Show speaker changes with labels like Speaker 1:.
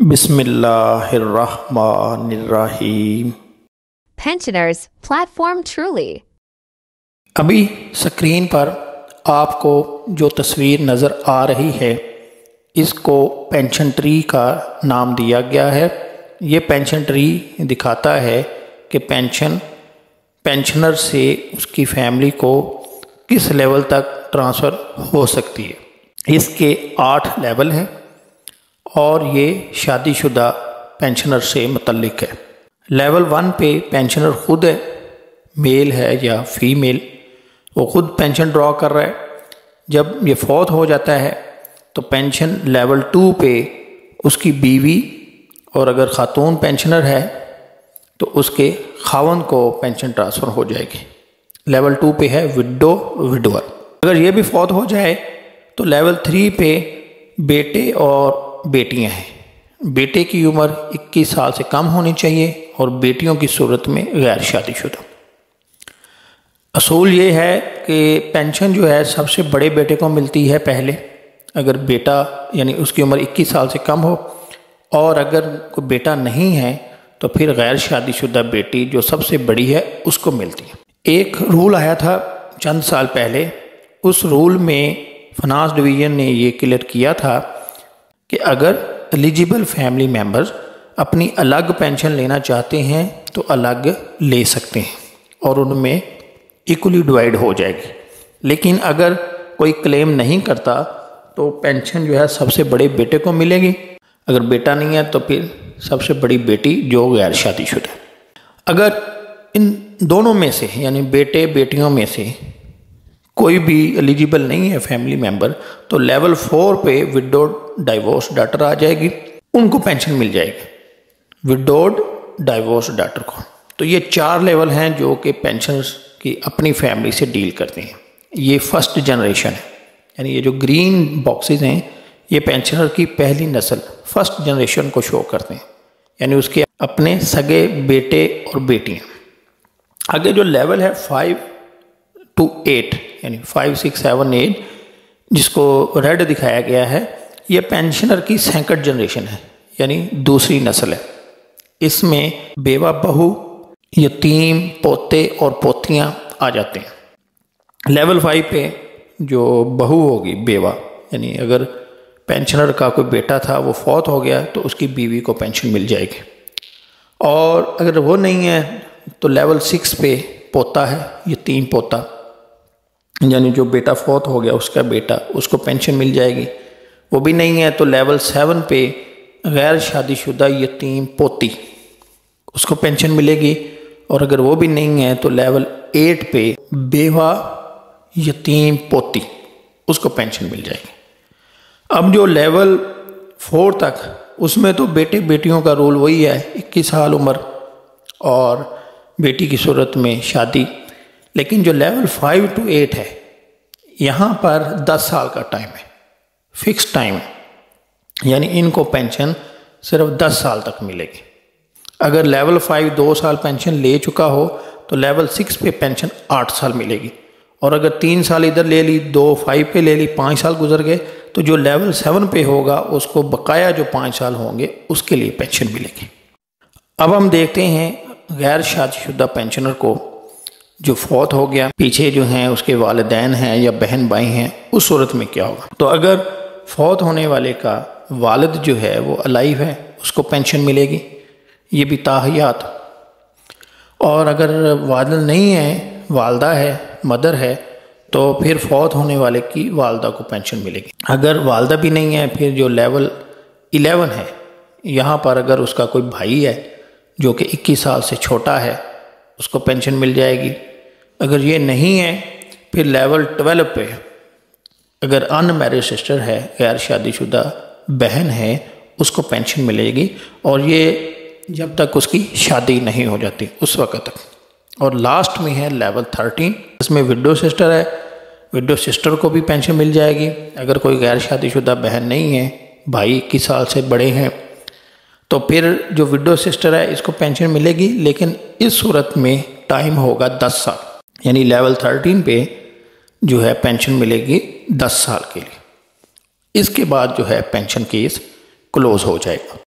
Speaker 1: بسم اللہ الرحمن الرحیم۔
Speaker 2: Pensioners Platform Truly.
Speaker 1: ابھی سکرین پر آپ کو جو تصویر نظر آ رہی ہے اس کو پینشن ٹری کا نام دیا گیا ہے۔ یہ پینشن ٹری دکھاتا ہے کہ پینشنر سے اس کی فیملی کو کس لیول تک ٹرانسفر ہو سکتی ہے۔ اس کے 8 لیول ہیں اور یہ شادی شدہ پینشنر سے متعلق ہے۔ لیول 1 پہ پینشنر خود ہے، میل ہے یا فیمیل، وہ خود پینشن ڈرا کر رہا ہے۔ جب یہ فوت ہو جاتا ہے تو پینشن لیول 2 پہ اس کی بیوی، اور اگر خاتون پینشنر ہے تو اس کے خاوند کو پینشن ٹرانسفر ہو جائے گی۔ لیول 2 پہ ہے وڈور۔ اگر یہ بھی فوت ہو جائے تو لیول 3 پہ بیٹے اور بیٹیاں ہیں۔ بیٹے کی عمر 21 سال سے کم ہونی چاہیے اور بیٹیوں کی صورت میں غیر شادی شدہ۔ اصول یہ ہے کہ پینشن جو ہے سب سے بڑے بیٹے کو ملتی ہے پہلے، اگر بیٹا یعنی اس کی عمر 21 سال سے کم ہو، اور اگر کوئی بیٹا نہیں ہے تو پھر غیر شادی شدہ بیٹی جو سب سے بڑی ہے اس کو ملتی ہے۔ ایک رول آیا تھا چند سال پہلے، اس رول میں فنانس ڈویژن نے یہ کلیئر کیا تھا کہ اگر ایلیجیبل فیملی ممبرز اپنی الگ پینشن لینا چاہتے ہیں تو الگ لے سکتے ہیں اور ان میں ایکولی ڈیوائیڈ ہو جائے گی۔ لیکن اگر کوئی کلیم نہیں کرتا تو پینشن جو ہے سب سے بڑے بیٹے کو ملے گی، اگر بیٹا نہیں ہے تو پھر سب سے بڑی بیٹی جو غیر شادی شدہ ہے۔ اگر ان دونوں میں سے یعنی بیٹے بیٹیوں میں سے کوئی بھی ایلیجیبل نہیں ہے فیملی ممبر تو لیول 4 پہ وڈوڈ ڈائیورس ڈاٹر آ جائے گی، ان کو پینشن مل جائے گی، وڈوڈ ڈائیورس ڈاٹر کو۔ تو یہ 4 لیول ہیں جو کہ پینشنرز کی اپنی فیملی سے ڈیل کرتے ہیں۔ یہ فرسٹ جنریشن ہے، یعنی یہ جو گرین باکسز ہیں یہ پینشنر کی پہلی نسل فرسٹ جنریشن کو شو کرتے ہیں، یعنی اس کے اپنے سگے بیٹے اور بیٹیاں۔ آگے جو لیول ہے 5 to 8 یعنی 5 6 7 8 جس کو ریڈ دکھایا گیا ہے، یہ پینشنر کی سیکنڈ جنریشن ہے، یعنی دوسری نسل ہے۔ اس میں بیوہ بہو، یتیم، پوتے اور پوتیاں آ جاتے ہیں۔ لیول 5 پہ جو بہو ہوگی بیوہ، یعنی اگر پینشنر کا کوئی بیٹا تھا وہ فوت ہو گیا تو اس کی بیوی کو پینشن مل جائے گی، اور اگر وہ نہیں ہے تو لیول 6 پہ پوتا ہے، یتیم پوتا، یعنی جو بیٹا فوت ہو گیا اس کا بیٹا، اس کو پینشن مل جائے گی۔ وہ بھی نہیں ہے تو لیول 7 پہ غیر شادی شدہ یتیم پوتی، اس کو پینشن ملے گی، اور اگر وہ بھی نہیں ہے تو لیول 8 پہ بیوہ یتیم پوتی، اس کو پینشن مل جائے گی۔ اب جو لیول 4 تک، اس میں تو بیٹے بیٹیوں کا رول وہی ہے، 21 سال عمر اور بیٹی کی صورت میں شادی۔ لیکن جو لیول 5 to 8 ہے یہاں پر 10 سال کا ٹائم ہے، فکس ٹائم ہے، یعنی ان کو پینشن صرف 10 سال تک ملے گی۔ اگر لیول 5 2 سال پینشن لے چکا ہو تو لیول 6 پہ پینشن 8 سال ملے گی، اور اگر 3 سال ادھر لے لی، 2 5 پہ لے لی، 5 سال گزر گئے تو جو لیول 7 پہ ہوگا اس کو بقایا جو 5 سال ہوں گے اس کے لیے پینشن ملے گی۔ اب ہم دیکھتے ہیں غیر شادی شدہ پینشنر کو جو فوت ہو گیا، پیچھے جو ہیں اس کے والدین ہیں یا بہن بھائی ہیں، اس صورت میں کیا ہوگا۔ تو اگر فوت ہونے والے کا والد جو ہے وہ الائیو ہے اس کو پینشن ملے گی، یہ بھی تاحیات۔ اور اگر والد نہیں ہے، والدہ ہے، مدر ہے، تو پھر فوت ہونے والے کی والدہ کو پینشن ملے گی۔ اگر والدہ بھی نہیں ہے پھر جو لیول 11 ہے یہاں پر اگر اس کا کوئی بھائی ہے جو کہ 21 سال سے چھوٹا ہے اس کو پینشن مل جائے گی۔ اگر یہ نہیں ہے پھر لیول 12 پہ اگر ان میرڈ سسٹر ہے، غیر شادی شدہ بہن ہے، اس کو پینشن ملے گی، اور یہ جب تک اس کی شادی نہیں ہو جاتی اس وقت تک۔ اور لاسٹ میں ہے لیول 13، اس میں وڈو سسٹر ہے، وڈو سسٹر کو بھی پینشن مل جائے گی۔ اگر کوئی غیر شادی شدہ بہن نہیں ہے، بھائی 21 سال سے بڑے ہیں، تو پھر جو وڈو سسٹر ہے اس کو پینشن ملے گی، لیکن اس صورت میں ٹائم ہوگا 10 سال، یعنی لیول 13 پہ جو ہے پینشن ملے گی 10 سال کے لیے۔ اس کے بعد جو ہے پینشن کیس کلوز ہو جائے گا۔